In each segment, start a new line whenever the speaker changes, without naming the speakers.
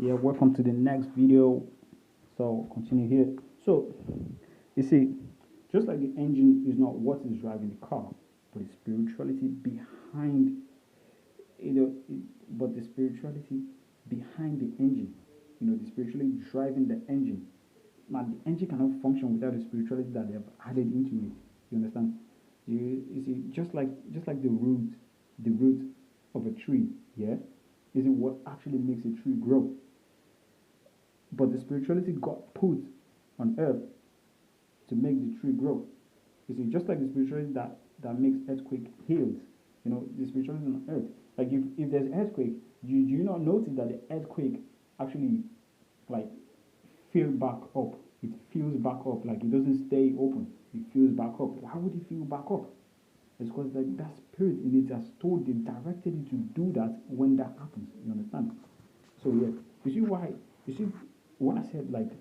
Yeah, welcome to the next video. So continue here. So you see, just like the engine is not what is driving the car, but the spirituality behind but the spirituality behind the engine. The spirituality driving the engine. Now the engine cannot function without the spirituality that they have added into it. You understand? You see, just like the root of a tree. Yeah, is it what actually makes a tree grow? But the spirituality got put on earth to make the tree grow. You see, just like the spirituality that makes earthquake heals, the spirituality on earth. Like if there's earthquake, do you not notice that the earthquake actually like fill back up? It fills back up, like it doesn't stay open. It fills back up. Why would it fill back up? It's because that spirit in it has told it, directed it to do that when that happens. You understand? So yeah, you see why? You see when I said like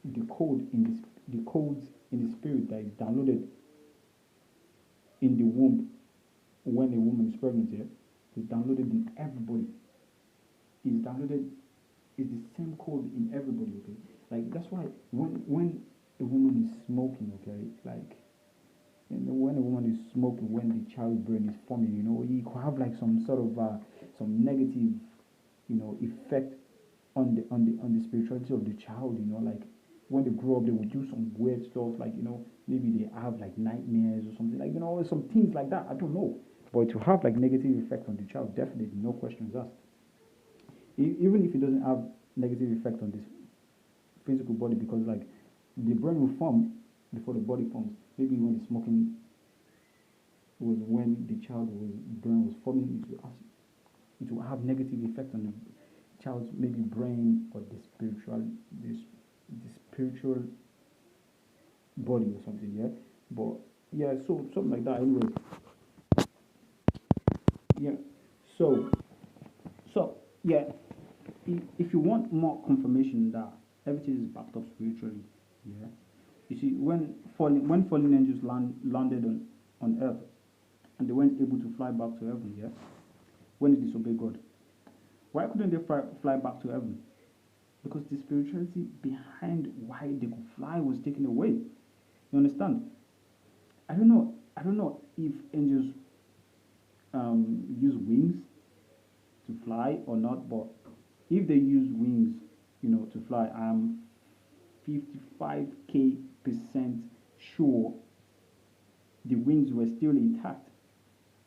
the codes in the spirit that is downloaded in the womb when a woman is pregnant, yeah, is downloaded in everybody. Is downloaded is the same code in everybody. Okay, like that's why when a woman is smoking, okay, like when a woman is smoking, when the child brain is forming, you could have like some sort of some negative, effect on the spirituality of the child. Like when they grow up, they will do some weird stuff, like maybe they have like nightmares or something, like some things like that. I don't know, but to have like negative effect on the child, definitely no questions asked. Even if it doesn't have negative effect on this physical body, because like the brain will form before the body forms. Maybe when the smoking was when the child was brain was forming, it will have negative effect on the child's maybe brain or this the spiritual body or something. Yeah, but yeah, so something like that. Anyways, yeah. So yeah, if you want more confirmation that everything is backed up spiritually, yeah. You see, when fallen angels landed on earth and they weren't able to fly back to heaven, yeah, when they disobeyed God, why couldn't they fly back to heaven? Because the spirituality behind why they could fly was taken away. You understand? I don't know if angels use wings to fly or not, but if they use wings, to fly, I'm 55k% sure the wings were still intact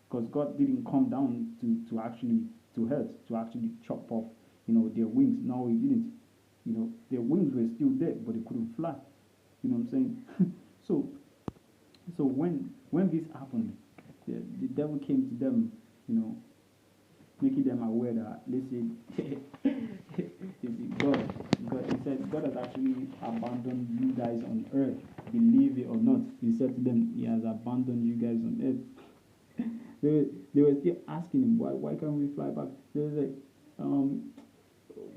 because God didn't come down to actually to earth to actually chop off, their wings. No, He didn't. Their wings were still there, but they couldn't fly. You know what I'm saying? so so when this happened, the devil came to them, you know, making them aware that listen, you see, God, He said God has actually abandoned you guys on earth. Believe it or not, He said to them, He has abandoned you guys on earth. They were still asking him, why can't we fly back? They were like, um,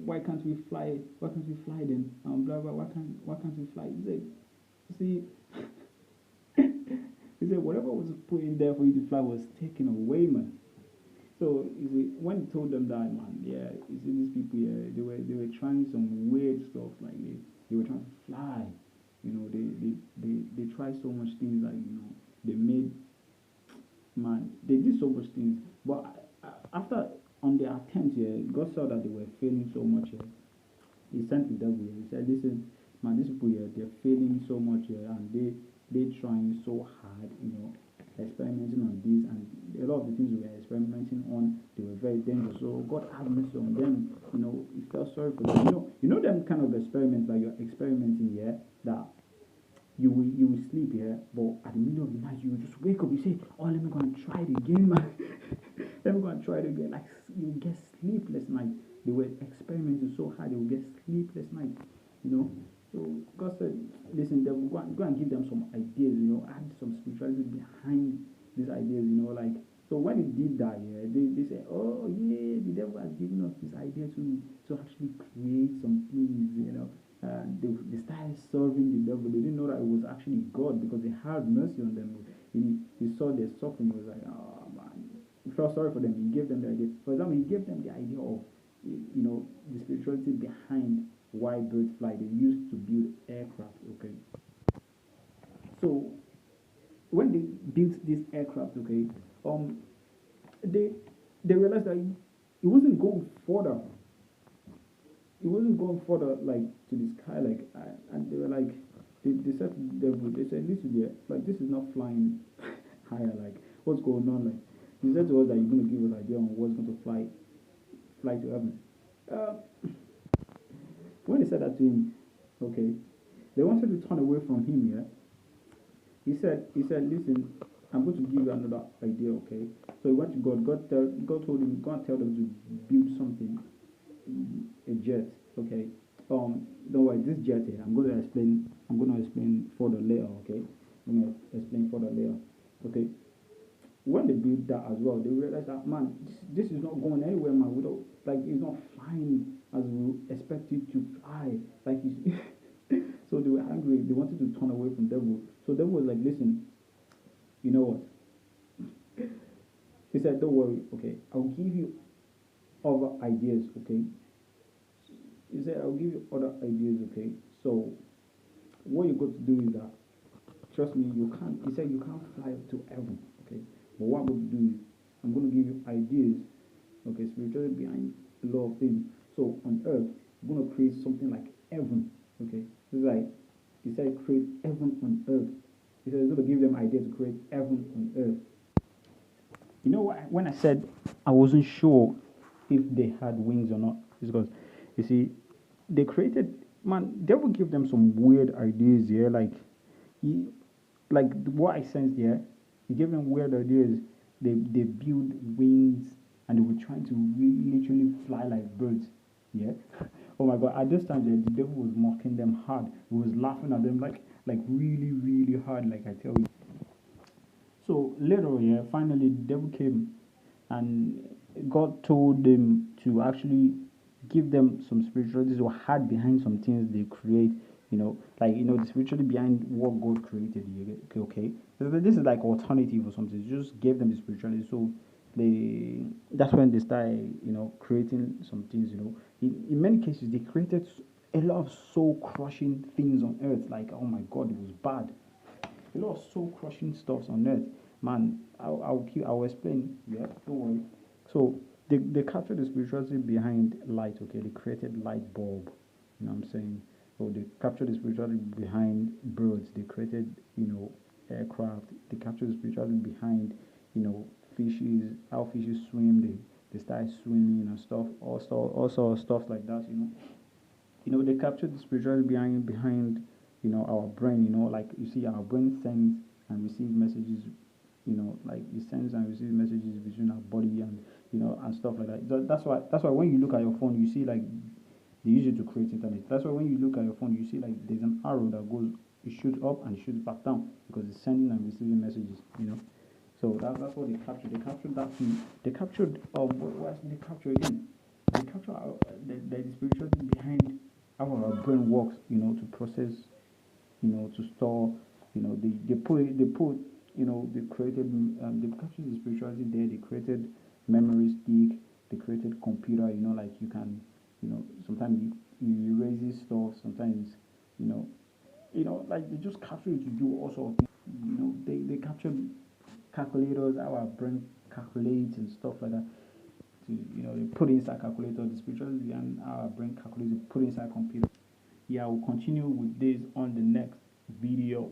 why can't we fly? Why can't we fly then? Blah blah. Why can't we fly? He said, see, he said whatever was put in there for you to fly was taken away, man. So you see, when he told them that, man, yeah, you see these people, yeah, they were trying some weird stuff, like they were trying to fly. They tried so much things, like they made, man, they did so much things, but after on their attempt, yeah, God saw that they were failing so much. Yeah, He sent the devil. Yeah. He said, "Listen, man, these people here, they're failing so much here, and they trying so hard, experimenting on this, and a lot of the things we were experimenting on, they were very dangerous. So God had mercy on them. He felt sorry for them. Them kind of experiments that you're experimenting here, that you will sleep here, but at the middle of the night you will just wake up. You say, "Oh, let me go and try it again, man. Let me go and try it again." Like you get sleepless night. They were experimenting so hard, they will get sleepless night. You know. So God said, "Listen, devil, go and give them some ideas. Add some spirituality behind these ideas. Like." So when he did that, yeah, they said, "Oh yeah, the devil has given us this idea to actually create some things. They started serving the devil. They didn't know that it was actually God because He had mercy on them. He saw their suffering. He was like, oh man, He felt sorry for them. He gave them the idea. For example, He gave them the idea of, the spirituality behind why birds fly. They used to build aircraft. Okay, so when they built this aircraft, okay, um, they they realized that it wasn't going further. It wasn't going further like to the sky, like, and they were like, they said to the devil, they said, listen, yeah, like this is not flying higher. Like, what's going on? Like, you said to us that you're going to give us idea on what's going to fly to heaven. Uh, when they said that to him, okay, they wanted to turn away from him. Yeah, he said, listen, I'm going to give you another idea. Okay, so he went to God. God told him, go and tell them to build something, a jet. Okay. Don't worry. This jet here, I'm going to explain. I'm going to explain further later. Okay. I'm going to explain further later. Okay. When they built that as well, they realized that, man, this is not going anywhere, man. We don't, like, it's not flying as we expect it to fly. Like it's so they were angry. They wanted to turn away from devil. So devil was like, listen, you know what? He said, don't worry. Okay, I'll give you other ideas. Okay. He said, I'll give you other ideas. Okay. So what you got to do is that, trust me, you can't. He said you can't fly up to heaven. Okay. But what I'm going to do is I'm going to give you ideas. Okay, spiritually behind a lot of things. So on earth, I'm going to create something like heaven. Okay. It's like he said, create heaven on earth. He said he's going to give them idea to create heaven on earth. You know what? When I said I wasn't sure if they had wings or not, it's because you see, they created, man. They will give them some weird ideas here, he, like what I sensed here. He gave them weird ideas. They build wings and they were trying to literally fly like birds. Yeah. Oh my God! At this time, the devil was mocking them hard. He was laughing at them like really really hard. Like I tell you. So later, yeah, finally the devil came and God told them to actually give them some spirituality or hard behind some things they create, like the spirituality behind what God created. Okay. So this is like alternative or something. You just gave them the spirituality. So that's when they started, creating some things, In many cases they created a lot of soul crushing things on earth. Like, oh my God, it was bad. A lot of soul crushing stuffs on earth, man. I'll explain. Yeah, don't worry. So they captured the spirituality behind light. Okay, they created light bulb. You know what I'm saying? So they captured the spirituality behind birds. They created aircraft. They captured the spirituality behind fishes. How fishes swim. They start swimming and stuff. Also stuff like that. They captured the spirituality behind our brain. Like you see, our brain sends and receive messages. Like it sends and receives messages between our body and stuff like that. That's why when you look at your phone, you see like they use it to create internet. That's why when you look at your phone, you see like there's an arrow that goes, it shoots up and it shoots back down because it's sending and receiving messages. So that's what they captured. They captured that thing. They captured what else did they capture again? They capture the spirituality behind how our brain works. To process, to store. They created. They captured the spirituality there. They created memory stick. They created computer. Like you can, sometimes you erase this stuff. Sometimes, you know, like they just capture it to do all sorts of things. They captured calculators, how our brain calculates and stuff like that. They put inside calculator, the spirituality and our brain calculates, put inside computer. Yeah, we'll continue with this on the next video.